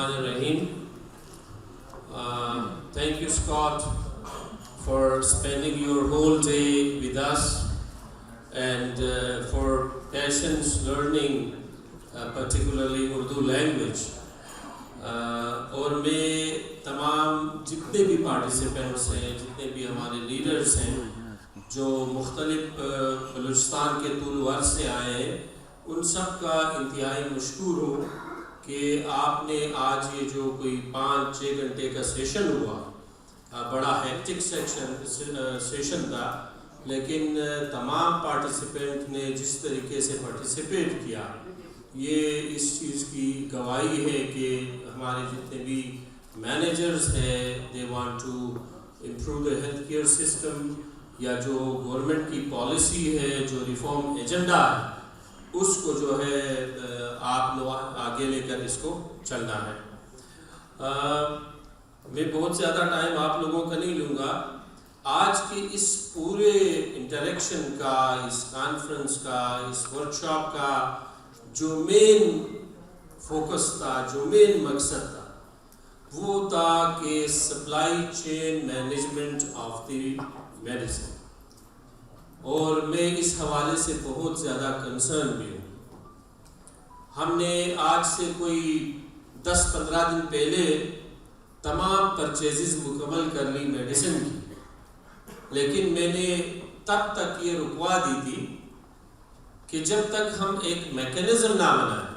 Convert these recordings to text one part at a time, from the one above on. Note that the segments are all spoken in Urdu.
Bismillahirrahmanirrahim. Thank you, Scott, for spending your whole day with us and for patience learning, particularly Urdu language. اور میں تمام جتنے بھی پارٹیسپینٹس ہیں، جتنے بھی ہمارے لیڈرز ہیں جو مختلف بلوچستان کے طول و عرض سے آئے ہیں، ان سب کا انتہائی مشکور ہوں کہ آپ نے آج یہ جو کوئی 5-6 گھنٹے کا سیشن ہوا، بڑا ہیکٹک سیشن تھا، لیکن تمام پارٹیسپینٹ نے جس طریقے سے پارٹیسپیٹ کیا، یہ اس چیز کی گواہی ہے کہ ہمارے جتنے بھی مینیجرز ہیں they want to improve the health care system, یا جو گورنمنٹ کی پالیسی ہے، جو ریفارم ایجنڈا ہے، اس کو جو ہے آپ لوگ آگے لے کر اس کو چلنا ہے۔ میں بہت زیادہ ٹائم آپ لوگوں کا نہیں لوں گا۔ آج کے اس پورے انٹریکشن کا، اس کانفرنس کا، اس ورکشاپ کا جو مین فوکس تھا، جو مین مقصد تھا، وہ تھا کہ supply chain management of the medicine, اور میں اس حوالے سے بہت زیادہ کنسرن بھی ہوں۔ ہم نے آج سے کوئی 10-15 دن پہلے تمام پرچیزز مکمل کر لی میڈیسن کی، لیکن میں نے تب تک یہ رکوا دی تھی کہ جب تک ہم ایک میکینزم نہ بنائیں۔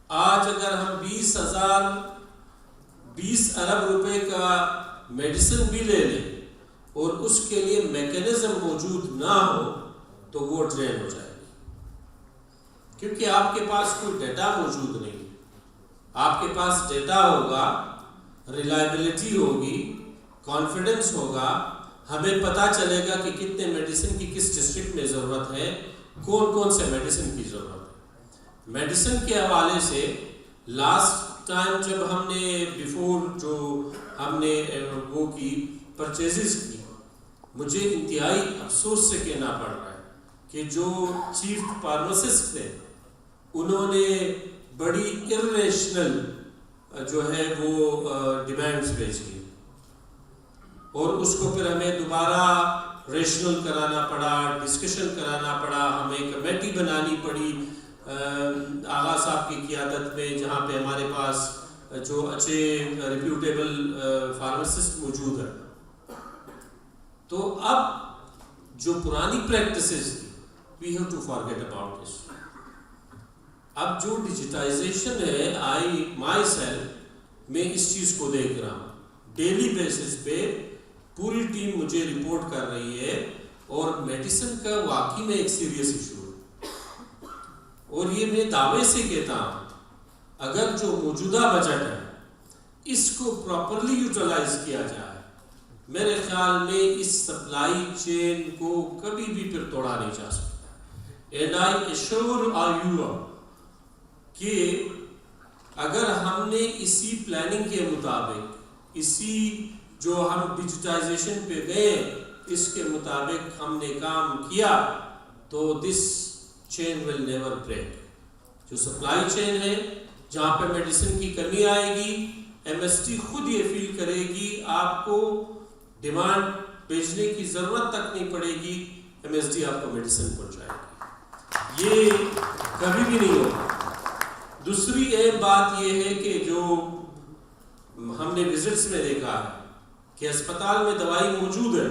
آج اگر ہم 20 ارب روپے کا میڈیسن بھی لے لیں اور اس کے لیے میکینزم موجود نہ ہو تو وہ ڈرین ہو جائے گی، کیونکہ آپ کے پاس کوئی ڈیٹا موجود نہیں۔ آپ کے پاس ڈیٹا ہوگا، ریلائبلٹی ہوگی، کانفیڈنس ہوگا، ہمیں پتہ چلے گا کہ کتنے میڈیسن کی کس ڈسٹرکٹ میں ضرورت ہے، کون کون سے میڈیسن کی ضرورت ہے۔ میڈیسن کے حوالے سے لاسٹ ٹائم جب ہم نے جو ہم نے وہ کی پرچیزز کی، مجھے انتہائی افسوس سے کہنا پڑ رہا ہے کہ جو چیف فارماسسٹ تھے انہوں نے بڑی ارریشنل جو ہے وہ ڈیمانڈز بھیجی، اور اس کو پھر ہمیں دوبارہ ریشنل کرانا پڑا، ڈسکشن کرانا پڑا، ہمیں کمیٹی بنانی پڑی آغا صاحب کی قیادت میں، جہاں پہ ہمارے پاس جو اچھے ریپیوٹیبل فارماسسٹ موجود ہیں۔ تو اب جو پرانی پریکٹسز تھی، we have to forget about this. اب جو ڈیجیٹائزیشن ہے، مائی سیلف، میں اس چیز کو دیکھ رہا ہوں ڈیلی بیسس پہ، پوری ٹیم مجھے رپورٹ کر رہی ہے، اور میڈیسن کا واقعی میں ایک سیریس ایشو ہے۔ اور یہ میں دعوے سے کہتا ہوں، اگر جو موجودہ بجٹ ہے اس کو پراپرلی یوٹیلائز کیا جائے، میرے خیال میں اس سپلائی چین کو کبھی بھی پھر توڑا نہیں جا سکتا۔ اینڈ آئی ایشور یو کہ اگر ہم نے اسی پلاننگ کے مطابق، اسی جو ہم ڈیجیٹائزیشن پہ گئے اس کے مطابق ہم نے کام کیا، تو دس چین ول نیور بریک۔ جو سپلائی چین ہے، جہاں پہ میڈیسن کی کمی آئے گی، ایم ایس ٹی خود یہ فیل کرے گی، آپ کو ڈیمانڈ بیچنے کی ضرورت تک نہیں پڑے گی، ایم ایس ٹی آپ کو میڈیسن پہنچائے گی۔ یہ کبھی بھی نہیں ہوگا۔ دوسری اہم بات یہ ہے کہ جو ہم نے وزٹس میں دیکھا ہے کہ اسپتال میں دوائی موجود ہے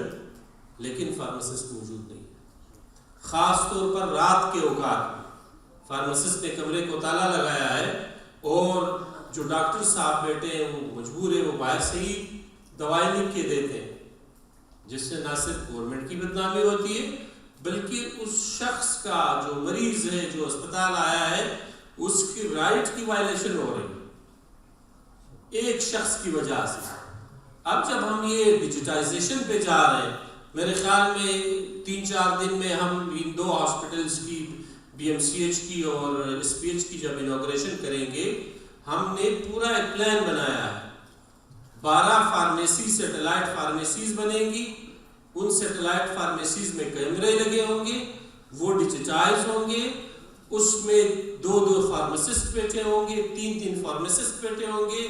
لیکن فارماسسٹ موجود نہیں ہے۔ خاص طور پر رات کے اوقات فارماسسٹ نے کمرے کو تالا لگایا ہے، اور جو ڈاکٹر صاحب بیٹھے ہیں وہ مجبور ہے، وہ باہر سے ہی دوائی لکھ کے دیتے ہیں، جس سے نہ صرف گورنمنٹ کی بدنامی ہوتی ہے بلکہ اس شخص کا جو مریض ہے، جو اسپتال آیا ہے، اس کی رائٹ کی وائلیشن ہو رہی ہے ایک شخص کی وجہ سے۔ اب جب ہم یہ ڈیجیٹائزیشن پہ جا رہے ہیں، میرے خیال میں 3-4 دن میں ہم ان 2 ہاسپٹلز کی، بی ایم سی ایچ کی اور ایس پی ایچ کی جب انوگریشن کریں گے، ہم نے پورا ایک پلان بنایا ہے۔ 12 فارمیسی سیٹلائٹ فارمیسیز بنیں گی، ان سیٹلائٹ فارمیسیز میں کیمرے لگے ہوں گے، وہ ڈیجیٹائز ہوں گے، اس میں 2 فارماسسٹ بیٹھے ہوں گے، 3 فارماسسٹ بیٹھے ہوں گے،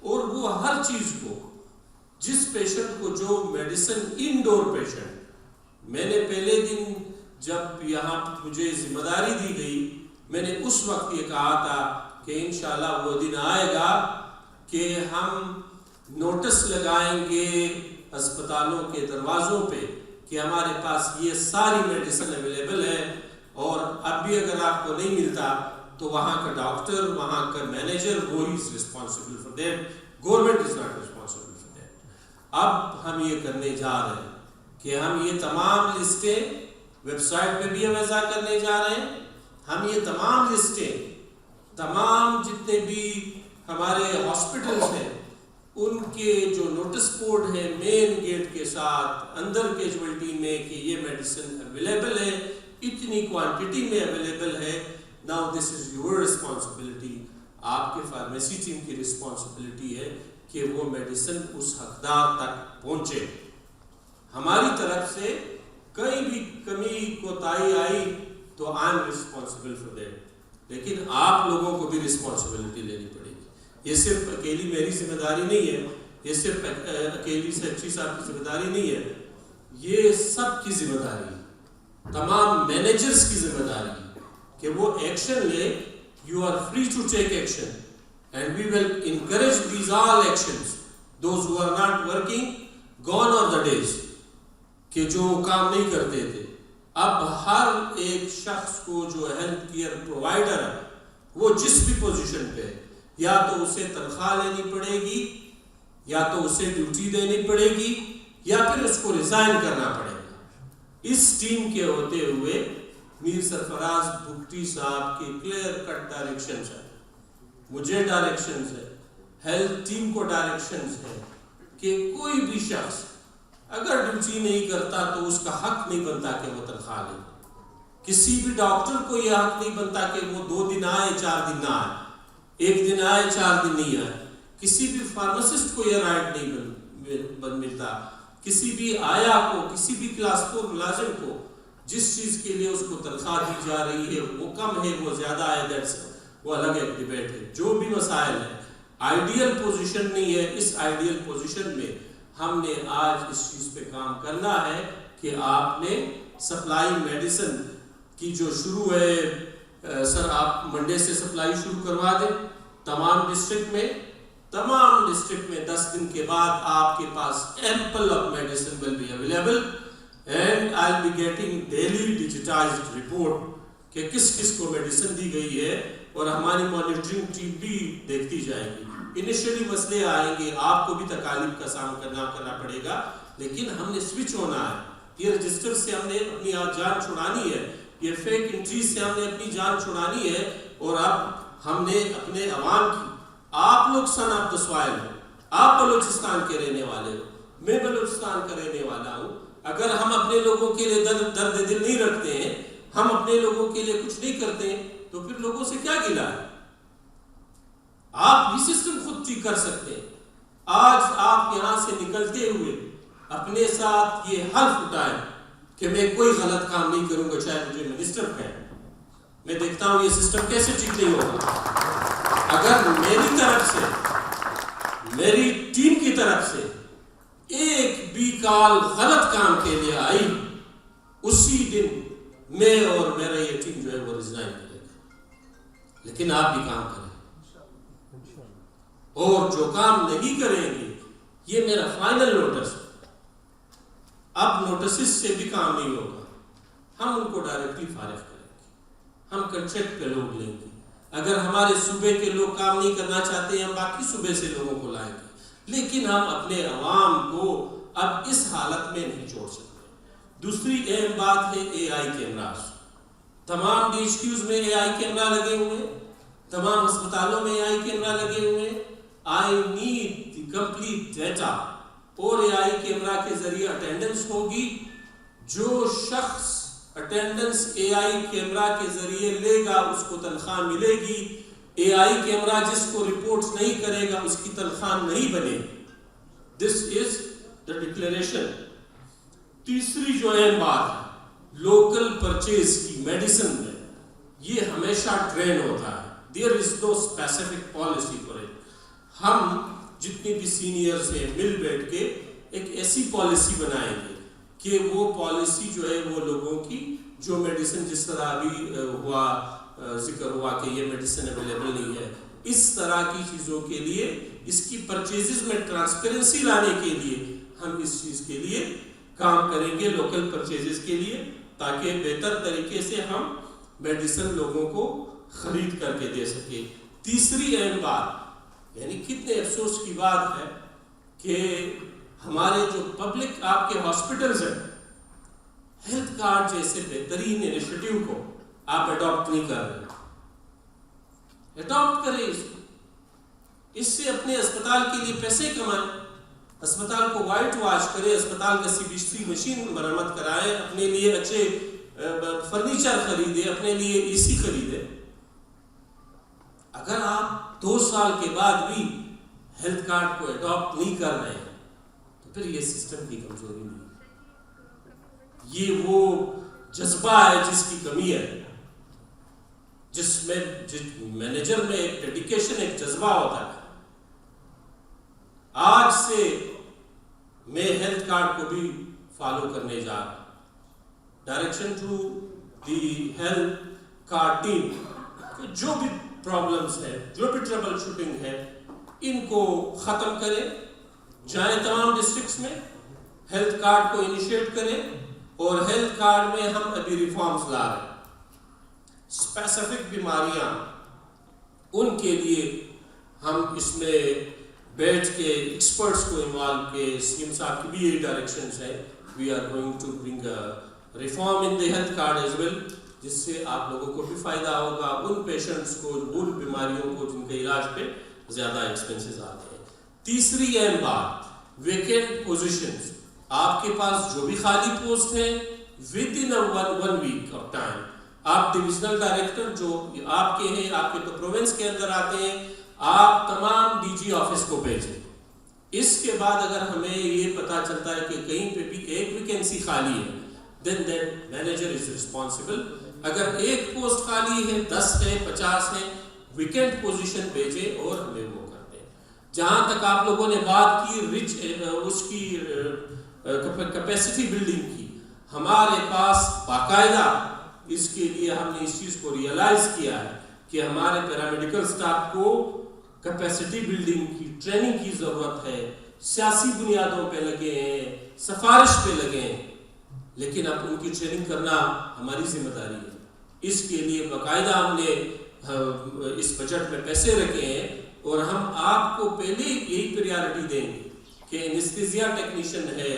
اور وہ ہر چیز کو، جس پیشنٹ کو جو میڈیسن انڈور پیشنٹ، میں نے پہلے دن جب یہاں مجھے ذمہ داری دی گئی، میں نے اس وقت یہ کہا تھا کہ انشاءاللہ وہ دن آئے گا کہ ہم نوٹس لگائیں گے ہسپتالوں کے دروازوں پہ کہ ہمارے پاس یہ ساری میڈیسن اویلیبل ہے، اور اب بھی اگر آپ کو نہیں ملتا تو وہاں کا ڈاکٹر، وہاں کا مینیجر، وہ ہی is responsible for that, government is not responsible for that. اب ہم یہ کرنے جا رہے ہیں کہ ہم یہ تمام لسٹیں ویب سائٹ پہ بھی ہم وضع کرنے جا رہے ہیں، ہم یہ تمام لسٹیں، تمام جتنے بھی ہمارے ہاسپٹلز ہیں ان کے جو نوٹس بورڈ ہے مین گیٹ کے ساتھ اندر کیجویلٹی میں کہ یہ میڈیسن اویلیبل ہے، اتنی کوانٹٹی میں اویلیبل ہے، now this is your responsibility, آپ کے فارمیسی ٹیم کی ریسپانسبلٹی ہے کہ وہ میڈیسن اس حقدار تک پہنچے۔ ہماری طرف سے کہیں بھی کمی کوتاہی آئی تو I am responsible for that, لیکن آپ لوگوں کو بھی ریسپانسبلٹی لینی پڑے گی۔ یہ صرف اکیلی میری ذمہ داری نہیں ہے، یہ صرف اکیلی سیکٹری صاحب کی ذمہ داری نہیں ہے، یہ سب کی ذمہ داری ہے، تمام مینیجرز کی ذمہ داری ہے کہ وہ ایکشن لے۔ You are free to take action and we will encourage these all actions, those who are not working, gone are the days, کہ جو کام نہیں کرتے تھے۔ اب ہر ایک شخص کو جو ہیلتھ کیئر پرووائڈر ہے وہ جس بھی پوزیشن پہ ہے، یا تو اسے تنخواہ لینی پڑے گی، یا تو اسے ڈیوٹی دینی پڑے گی، یا پھر اس کو ریزائن کرنا پڑے گا۔ اس ٹیم کے ہوتے ہوئے میر سرفراز بھگٹی صاحب کے کلیئر کٹ ڈائریکشنز ہیں، مجھے ڈائریکشنز ہیں، ہیلتھ ٹیم کو ڈائریکشنز ہیں کہ کوئی بھی شخص اگر ڈیوٹی نہیں کرتا تو اس کا حق نہیں بنتا کہ وہ تنخواہ لے۔ کسی بھی ڈاکٹر کو یہ حق نہیں بنتا کہ وہ 2 دن آئے 4 دن نہ آئے، 1 دن آئے 4 دن نہیں آئے۔ کسی بھی فارماسسٹ کو یہ رائٹ نہیں ملتا، کسی بھی آیا کو، کسی بھی کلاس 4 ملازم کو جس چیز کے لیے اس کو تنخواہ دی جا رہی ہے وہ کم ہے وہ زیادہ ہے، وہ الگ ایک ڈیبیٹ ہے۔ جو بھی مسائل ہیں، آئیڈیل پوزیشن نہیں ہے، اس آئیڈیل پوزیشن میں ہم نے آج اس چیز پہ کام کرنا ہے کہ آپ نے سپلائی میڈیسن کی جو شروع ہے، سر آپ منڈے سے سپلائی شروع کروا دیں تمام ڈسٹرکٹ میں، 10 دن کے بعد آپ کے پاس ample of medicine will be available, and I will be getting daily digitized report کہ کس کس کو میڈیسن دی گئی ہے، اور ہماری مانیٹرنگ ٹیم بھی دیکھتی جائے گی۔ انیشلی مسئلے آئیں گے، آپ کو بھی تکالیف کا سامنا کرنا پڑے گا، لیکن ہم نے سوئچ ہونا ہے۔ یہ رجسٹر سے ہم نے اپنی جان چھڑانی ہے، یہ فیک انٹریز سے ہم نے اپنی جان چھڑانی ہے، اور اب ہم نے اپنے عوام کی، آپ لوگ سن آف دا سوائل ہو، آپ بلوچستان کے رہنے والے ہو، میں بلوچستان کا رہنے والا ہوں، اگر ہم اپنے لوگوں کے لیے درد دل نہیں رکھتے ہیں، ہم اپنے لوگوں کے لیے کچھ نہیں کرتے ہیں، تو پھر لوگوں سے کیا گلہ ہے؟ آپ یہ سسٹم خود ٹھیک کر سکتے ہیں۔ آج آپ یہاں سے نکلتے ہوئے اپنے ساتھ یہ حلف اٹھائیں کہ میں کوئی غلط کام نہیں کروں گا، چاہے مجھے منسٹر کہیں۔ میں دیکھتا ہوں یہ سسٹم کیسے ٹھیک نہیں ہوگا۔ اگر میری طرف سے، میری ٹیم کی طرف سے ایک بھی کال غلط کام کے لیے آئی، اسی دن میں اور میرا یہ ٹیم جو ہے وہ ریزائن کرے گا۔ لیکن آپ بھی کام کریں، اور جو کام نہیں کریں گے، یہ میرا فائنل نوٹس ہے، اب نوٹسز سے بھی کام نہیں ہوگا، ہم ان کو ڈائریکٹلی فارغ کریں گے، ہم کنٹریکٹ پہ لوگ لیں گے۔ اگر ہمارے صوبے کے لوگ کام نہیں کرنا چاہتے ہیں، ہم باقی صوبے سے لوگوں کو لائیں گے، لیکن ہم اپنے عوام کو اب اس حالت میں نہیں چھوڑ سکتے۔ دوسری اہم بات ہے اے آئی کیمراز۔ تمام ڈی ایچ کیوز میں اے آئی کیمرا لگے ہوئے ہیں، تمام ہسپتالوں میں اے آئی کیمرا لگے ہوئے ہیں۔ I need the complete data, اور اے آئی کیمرا کے ذریعے اٹینڈنس ہوگی۔ جو شخص اٹینڈنس اے آئی کیمرا کے ذریعے لے گا اس کو تنخواہ ملے گی، اے آئی کیمرا جس کو رپورٹ نہیں کرے گا اس کی تنخواہ نہیں بنے گی۔ دس از دا ڈکلیریشن۔ تیسری جو اہم بات ہے لوکل پرچیز کی میڈیسن میں، یہ ہمیشہ ٹرین ہوتا ہے. There is no specific policy for it. ہم جتنے بھی سینئرز ہیں مل بیٹھ کے ایک ایسی پالیسی بنائیں گے کہ وہ پالیسی جو ہے وہ لوگوں کی جو میڈیسن جس طرح ابھی ذکر ہوا کہ یہ میڈیسن اویلیبل نہیں ہے, اس طرح کی چیزوں کے لیے اس کی پرچیزز میں ٹرانسپیرنسی لانے کے لیے ہم اس چیز کے لیے کام کریں گے, لوکل پرچیزز کے لیے, تاکہ بہتر طریقے سے ہم میڈیسن لوگوں کو خرید کر کے دے سکیں. تیسری اہم بات, یعنی کتنے افسوس کی بات ہے کہ ہمارے جو پبلک آپ کے ہاسپٹلز ہیں, ہیلتھ کارڈ جیسے بہترین انیشیٹو کو آپ اڈاپٹ نہیں کر رہے. اڈاپٹ کریں اس سے اپنے اسپتال کے لیے پیسے کمائیں, اسپتال کو وائٹ واش کریں, اسپتال کا CBC مشین مرمت کرائیں, اپنے لیے اچھے فرنیچر خریدیں, اپنے لیے AC خریدیں. اگر آپ 2 سال کے بعد بھی ہیلتھ کارڈ کو اڈاپٹ نہیں کر رہے ہیں تو پھر یہ سسٹم کی کمزوری نہیں ہے, یہ وہ جذبہ ہے جس کی کمی ہے, جس مینیجر میں ایک ڈیڈیکیشن, ایک جذبہ ہوتا ہے. آج سے میں ہیلتھ کارڈ کو بھی فالو کرنے جا رہا ہوں. Direction to the health card team کہ جو بھی پرابلمس ہیں, جو بھی ٹربل شوٹنگ ہے, ان کو ختم کریں, جائیں تمام ڈسٹرکٹس میں, ہیلتھ کارڈ کو انیشیٹ کریں. اور ہیلتھ کارڈ میں ہم ابھی ریفارمز لا رہے ہیں. اسپیسیفک بیماریاں ان کے لیے ہم اس میں بیٹھ کے ایکسپرٹس کو انوالو کے, CM صاحب کی بھی یہی ڈائریکشنز ہیں. We are going to bring reform in the health card as well, جس سے آپ لوگوں کو بھی فائدہ ہوگا, ان پیشنٹس کو, ان بیماریوں کو جن کے علاج پہ زیادہ ایکسپینسز آتے ہیں. تیسری اہم بات, ویکینٹ پوزیشنز. آپ کے پاس جو بھی خالی پوسٹ ہیں within 1 week of time آپ ڈویژنل ڈائریکٹر جو آپ کے ہیں, آپ کے تو پروونس کے اندر آتے ہیں, آپ تمام DG آفس کو بھیجیں. اس کے بعد اگر ہمیں یہ پتا چلتا ہے کہ کہیں پہ بھی ایک ویکینسی خالی ہے, then that manager is responsible. اگر ایک پوسٹ خالی ہے, 10 ہے, 50 ہے, ویکینٹ پوزیشن بھیجیں اور ہمیں وہ کرتے ہیں. جہاں تک آپ لوگوں نے بات کی اس کی کیپیسٹی بلڈنگ کی, ہمارے پاس باقاعدہ اس کے لیے ہم نے اس چیز کو ریئلائز کیا ہے کہ ہمارے پیرامیڈیکل سٹاف کو کیپیسٹی بلڈنگ کی ٹریننگ کی ضرورت ہے. سیاسی بنیادوں پہ لگے ہیں, سفارش پہ لگے ہیں, لیکن اب ان کی ٹریننگ کرنا ہماری ذمہ داری ہے. اس کے لیے باقاعدہ ہم نے اس بجٹ میں پیسے رکھے ہیں, اور ہم آپ کو پہلے یہی پریارٹی دیں گے کہ انستھیزیا ٹیکنیشین ہے,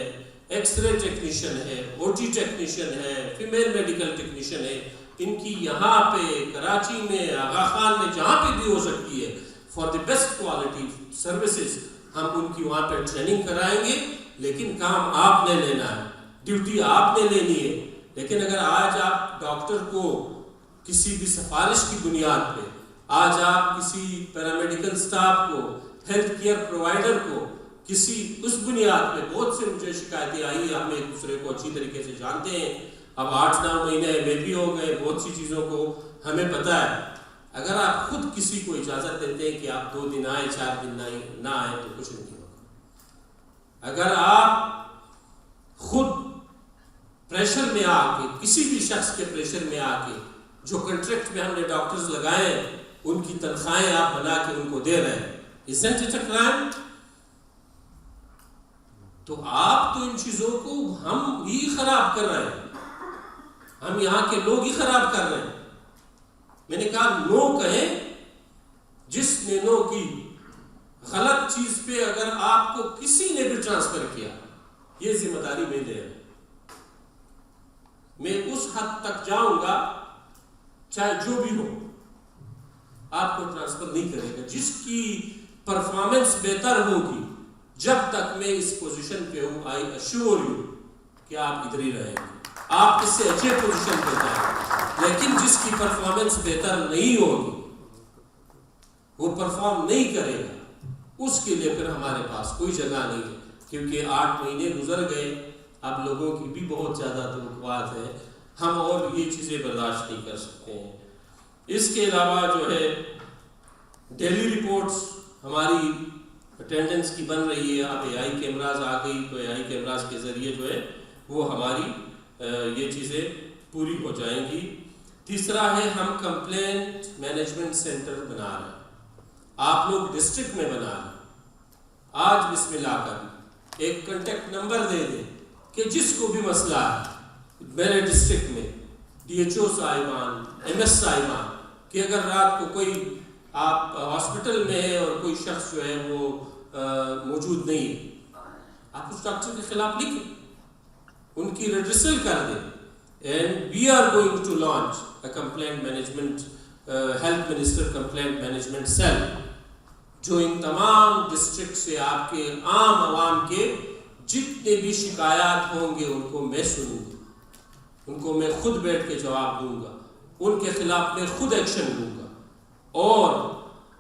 ایکس رے ٹیکنیشین ہے, OT ٹیکنیشین ہے, فیمیل میڈیکل ٹیکنیشین ہے, ان کی یہاں پہ کراچی میں, آغا خان میں, جہاں پہ بھی ہو سکتی ہے, for the best quality services ہم ان کی وہاں پہ ٹریننگ کرائیں گے. لیکن کام آپ نے لینا ہے, ڈیوٹی آپ نے لینی ہے. لیکن اگر آج آپ ڈاکٹر کو کسی بھی سفارش کی بنیاد پہ, آج آپ کسی پیرامیڈیکل سٹاف کو, ہیلتھ کیئر پرووائڈر کو کسی اس بنیاد پہ, بہت سے مجھے شکایتیں آئی, ہم ایک دوسرے کو اچھی طریقے سے جانتے ہیں, اب 8-9 مہینے میں بھی ہو گئے, بہت سی چیزوں کو ہمیں پتہ ہے. اگر آپ خود کسی کو اجازت دیتے ہیں کہ آپ 2 دن آئیں, 4 دن نہ آئیں تو کچھ نہیں ہوگا. اگر آپ خود پریشر میں آ کے, کسی بھی شخص کے پریشر میں آ کے, جو کنٹریکٹ میں ہم نے ڈاکٹرز لگائے ہیں ان کی تنخواہیں آپ بنا کے ان کو دے رہے ہیں, isn't it a crime؟ تو آپ تو ان چیزوں کو ہم ہی خراب کر رہے ہیں, ہم یہاں کے لوگ ہی خراب کر رہے ہیں. میں نے کہا نو کہیں, جس نے نو کی, غلط چیز پہ اگر آپ کو کسی نے بھی ٹرانسفر کیا, یہ ذمہ داری میں لے رہا ہوں. میں اس حد تک جاؤں گا, چاہے جو بھی ہو, آپ کو ٹرانسفر نہیں کرے گا. جس کی پرفارمنس بہتر ہوگی, جب تک میں اس پوزیشن پہ ہوں, آئی ایشور یو کہ آپ ادھر ہی رہیں گے, آپ اس سے اچھے پوزیشن پہ جائیں. لیکن جس کی پرفارمنس بہتر نہیں ہوگی, وہ پرفارم نہیں کرے گا, اس کے لیے پھر ہمارے پاس کوئی جگہ نہیں ہے. کیونکہ 8 مہینے گزر گئے, اب لوگوں کی بھی بہت زیادہ توقعات ہیں, ہم اور یہ چیزیں برداشت نہیں کر سکتے ہیں. اس کے علاوہ جو ہے ڈیلی رپورٹس ہماری اٹینڈنس کی بن رہی ہے. اب اے آئی کیمراز آ گئی تو اے آئی کیمراز کے ذریعے جو ہے وہ ہماری یہ چیزیں پوری ہو جائیں گی. تیسرا ہے ہم کمپلینٹ مینجمنٹ سینٹر بنا رہے ہیں. آپ لوگ ڈسٹرکٹ میں بنا رہے ہیں. آج بسم اللہ کر ایک کنٹیکٹ نمبر دے دیں کہ جس کو بھی مسئلہ ہے میرے ڈسٹرکٹ میں ڈی ایچ او صاحبان ایم ایس صاحبان کہ اگر رات کو کوئی آپ ہاسپٹل میں ہے اور کوئی شخص جو ہے وہ موجود نہیں ہے, آپ اس ڈاکٹر کے خلاف لکھیں, ان کی ریڈرسل کر دیں. And we are going to launch a complaint management health minister complaint management cell جو ان تمام ڈسٹرکٹ سے آپ کے عام عوام کے جتنے بھی شکایات ہوں گے ان کو میں سنوں گا, ان کو میں خود بیٹھ کے جواب دوں گا, ان کے خلاف میں خود ایکشن لوں گا. اور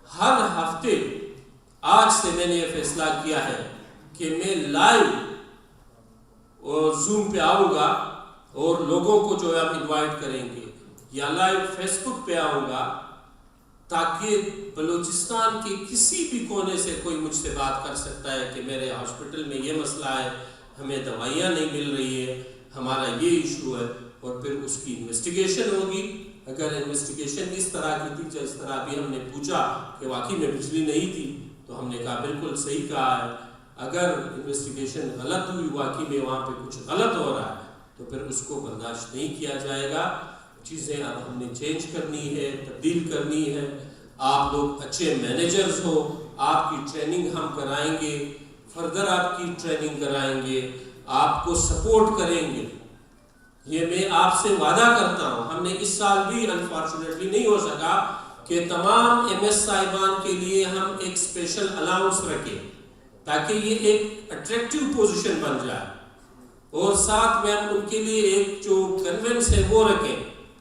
ہر ہفتے آج سے میں نے یہ فیصلہ کیا ہے کہ میں لائیو اور زوم پہ آؤں گا اور لوگوں کو جو ہے ہم انوائٹ کریں گے یا لائیو فیس بک پہ آؤں گا تاکہ بلوچستان کے کسی بھی کونے سے کوئی مجھ سے بات کر سکتا ہے کہ میرے ہاسپٹل میں یہ مسئلہ ہے, ہمیں دوائیاں نہیں مل رہی ہے, ہمارا یہ ایشو ہے, اور پھر اس کی انویسٹیگیشن ہوگی. اگر انویسٹیگیشن اس طرح کی تھی جس طرح بھی ہم نے پوچھا کہ واقعی میں بجلی نہیں تھی تو ہم نے کہا بالکل صحیح کہا ہے. اگر انویسٹیگیشن غلط ہوئی, واقعی میں وہاں پہ کچھ غلط ہو رہا ہے, تو پھر اس کو برداشت نہیں کیا جائے گا. چیزیں اب ہم نے چینج کرنی ہے, تبدیل کرنی ہے. آپ لوگ اچھے مینیجرز ہو, آپ کی ٹریننگ ہم کرائیں گے, فردر آپ کی ٹریننگ کرائیں گے, آپ کو سپورٹ کریں گے. یہ میں آپ سے وعدہ کرتا ہوں. ہم نے اس سال بھی انفارچونیٹلی نہیں ہو سکا کہ تمام ایم ایس صاحبان کے لیے ہم ایک اسپیشل الاؤنس رکھیں تاکہ یہ ایک اٹریکٹیو پوزیشن بن جائے, اور ساتھ میں ہم ان کے لیے ایک جو کنوینس ہے وہ رکھیں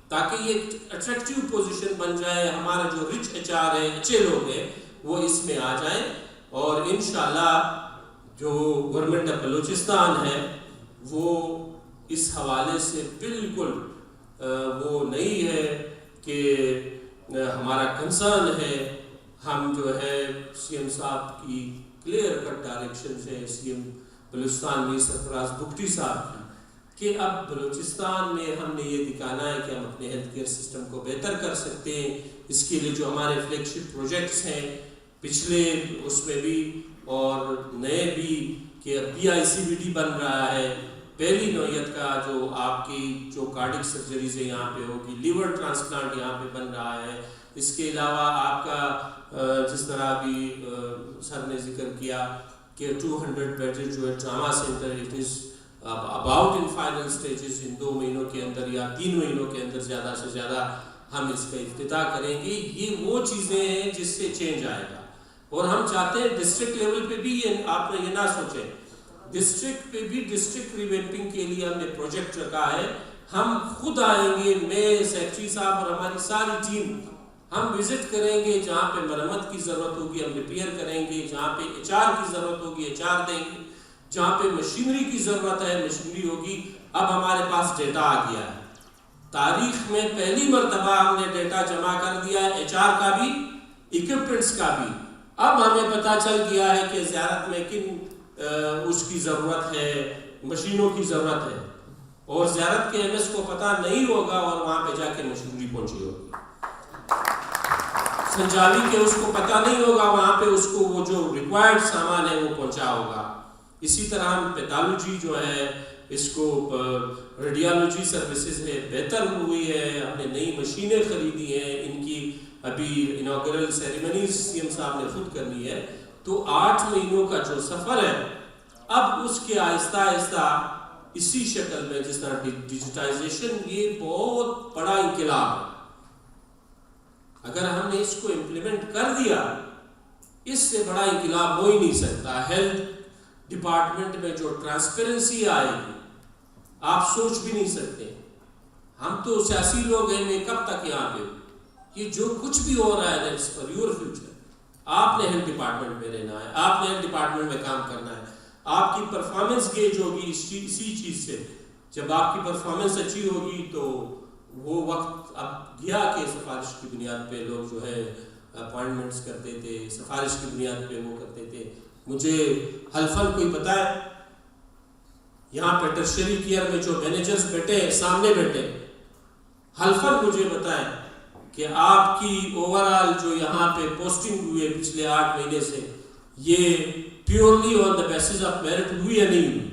تاکہ یہ اٹریکٹیو پوزیشن بن جائے. ہمارا جو رچ ایچ آر ہے, اچھے لوگ ہیں, وہ اس میں آ جائیں. اور انشاءاللہ جو گورنمنٹ آف بلوچستان ہے وہ اس حوالے سے بالکل وہ نہیں ہے کہ ہمارا کنسرن ہے. ہم جو ہے سی ایم صاحب کی کلیئر کٹ ڈائریکشن سے, سی ایم بلوچستان میں سرفراز بگٹی صاحب کی, کہ اب بلوچستان میں ہم نے یہ دکھانا ہے کہ ہم اپنے ہیلتھ کیئر سسٹم کو بہتر کر سکتے ہیں. اس کے لیے جو ہمارے فلیگ شپ پروجیکٹس ہیں پچھلے اس میں بھی اور نئے بھی, کہ پی آئی سی بی ڈی بن رہا ہے, پہلی نوعیت کا جو آپ کی جو کارڈک سرجریز یہاں پہ ہوگی, لیور ٹرانسپلانٹ یہاں پہ بن رہا ہے. اس کے علاوہ آپ کا جس طرح بھی سر نے ذکر کیا کہ 200 بیڈ جو ہے trauma centre, it is about in final stages. ان 2 مہینوں کے اندر یا 3 مہینوں کے اندر زیادہ سے زیادہ ہم اس کا افتتاح کریں گے. یہ وہ چیزیں ہیں جس سے چینج آئے گا. اور ہم چاہتے ہیں ڈسٹرکٹ لیول پہ بھی آپ نے یہ نہ سوچیں, ڈسٹرکٹ پہ بھی ڈسٹرکٹ ریویمپنگ کے لیے ہم نے پروجیکٹ رکھا ہے. ہم خود آئیں گے, میں سیکٹری صاحب اور ہماری ساری ٹیم, ہم وزٹ کریں گے. جہاں پہ مرمت کی ضرورت ہوگی ہم ریپیئر کریں گے, جہاں پہ ایچ آر کی ضرورت ہوگی ایچ آر دیں گے, جہاں پہ مشینری کی ضرورت ہے مشینری ہوگی. اب ہمارے پاس ڈیٹا آ گیا ہے, تاریخ میں پہلی مرتبہ ہم نے ڈیٹا جمع کر دیا ہے, ایچ آر کا بھی, ایکوپمنٹس کا بھی. اب ہمیں پتہ چل گیا ہے کہ زیارت میں کن اس کی ضرورت ہے, مشینوں کی ضرورت ہے, اور زیارت کے ایم ایس کو پتہ نہیں ہوگا اور وہاں پہ جا کے مشینری پہنچی ہوگی. سنجاوی کے اس کو پتہ نہیں ہوگا, وہاں پہ اس کو وہ جو ریکوائرڈ سامان ہے وہ پہنچا ہوگا. اسی طرح ہم پیتھالوجی جو ہے اس کو ریڈیالوجی سروسز ہے بہتر ہوئی ہے, ہم نے نئی مشینیں خریدی ہیں, ان کی ابھی انوگرل سیریمنیز سی ایم صاحب نے خود کرنی ہے. تو 8 مہینوں کا جو سفر ہے اب اس کے آہستہ آہستہ اسی شکل میں, جس طرح ڈیجیٹائزیشن یہ بہت بڑا انقلاب ہے. اگر ہم نے اس کو امپلیمنٹ کر دیا, اس سے بڑا انقلاب ہو ہی نہیں سکتا. ہیلتھ ڈپارٹمنٹ میں جو ٹرانسپیرنسی آئے گی آپ سوچ بھی نہیں سکتے. ہم تو سیاسی لوگ ہیں, میں کب تک یہاں پہ, یہ جو کچھ بھی ہو رہا ہے دیٹس فار یور فیوچر. آپ نے ہیلتھ ڈپارٹمنٹ میں رہنا ہے, آپ نے ہیلتھ ڈپارٹمنٹ میں کام کرنا ہے. آپ کی پرفارمنس گیج ہوگی اسی چیز سے. جب آپ کی پرفارمنس اچھی ہوگی تو وہ وقت اب گیا کہ سفارش کی بنیاد پہ لوگ جو ہے اپوائنٹمنٹس کرتے تھے، سفارش کی بنیاد پہ وہ کرتے تھے. مجھے حلفاً کوئی بتائے یہاں پہ ٹرشری کیئر میں جو مینیجرز بیٹھے سامنے بیٹھے، حلفاً مجھے بتائیں کہ آپ کی اوورال جو یہاں پہ پوسٹنگ ہوئی ہے پچھلے 8 مہینے سے، یہ purely on the basis of merit ہوئی یا نہیں ہوئی.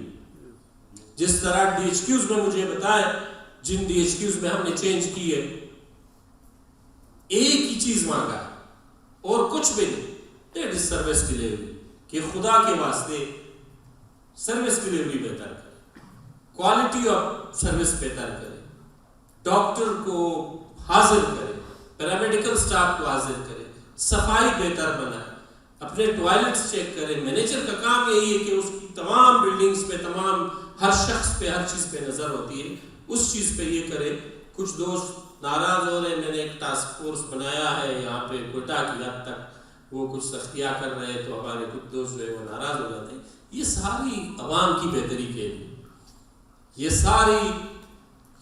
جس طرح ڈی ایچ کیوز میں مجھے بتائیں، جن ڈی ایچ کیوز میں ہم نے چینج کی ہے، ایک ہی چیز مانگا ہے اور کچھ بھی نہیں، دیٹ از سروس ڈیلیوری، کہ خدا کے واسطے سروس ڈیلیوری بہتر کرے، کوالٹی آف سروس بہتر کرے، ڈاکٹر کو حاضر کرے، پیرامیڈیکل سٹاف کو حاضر کرے، صفائی بہتر بنائے، اپنے ٹوائلٹس چیک کرے. مینیجر کا کام یہی ہے کہ اس کی تمام بلڈنگز پہ، تمام ہر شخص پہ، ہر چیز پہ نظر ہوتی ہے، اس چیز پہ یہ کرے. کچھ دوست ناراض ہو رہے، میں نے ایک ٹاسک فورس بنایا ہے یہاں پہ کوئٹہ کی حد تک، وہ کچھ سختیاں کر رہے ہیں تو ہمارے کچھ دوست جو ہے وہ ناراض ہو جاتے ہیں. یہ ساری عوام کی بہتری کے لیے، یہ ساری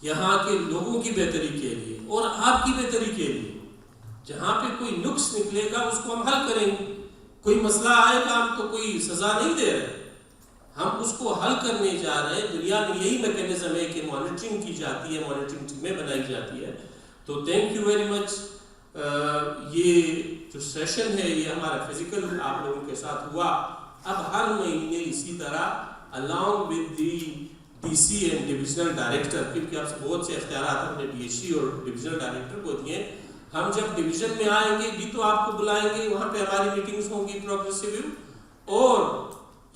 یہاں کے لوگوں کی بہتری کے لیے اور آپ کی بہتری کے لیے. جہاں پہ کوئی نقص نکلے گا اس کو ہم حل کریں گے. کوئی مسئلہ آئے گا، ہم تو کوئی سزا نہیں دے رہے، ہم اس کو حل کرنے جا رہے ہیں. دنیا میں یہی میکینزم ہے کہ مانیٹرنگ کی جاتی ہے، مانیٹرنگ ٹیمیں بنائی جاتی ہے. تو تھینک یو ویری مچ. یہ جو سیشن ہے یہ ہمارا فزیکل آپ لوگوں کے ساتھ ہوا. اب ہر مہینے اسی طرح along with the D C and divisional director, کیونکہ آپ سے بہت سے اختیارات ہم نے ڈی ایس سی اور ڈویژنل ڈائریکٹر کو دیے. ہم جب ڈویژن میں آئیں گے بھی تو آپ کو بلائیں گے، وہاں پہ ہماری میٹنگز ہوں گی پروگریس ریویو، اور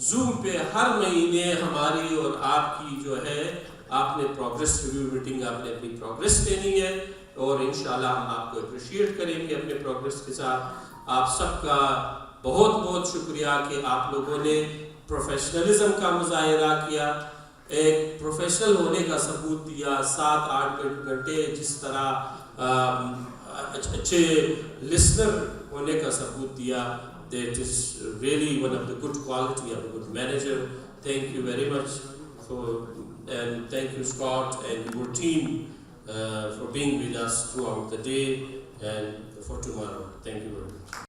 زوم پہ ہر مہینے ہماری اور آپ کی جو ہے آپ نے پروگریس ریویو میٹنگ، آپ نے اپنی پروگریس لینی ہے اور انشاءاللہ ہم آپ کو اپریشیٹ کریں گے اپنے پروگریس کے ساتھ. آپ سب کا بہت بہت شکریہ کہ آپ لوگوں نے پروفیشنلزم کا مظاہرہ کیا، ایک پروفیشنل ہونے کا ثبوت دیا. 7-8 گھنٹے جس طرح اچھے لسنر ہونے کا ثبوت دیا. That is really one of the good quality of a good manager. Thank you very much and thank you Scott and your team for being with us throughout the day and for tomorrow. Thank you very much.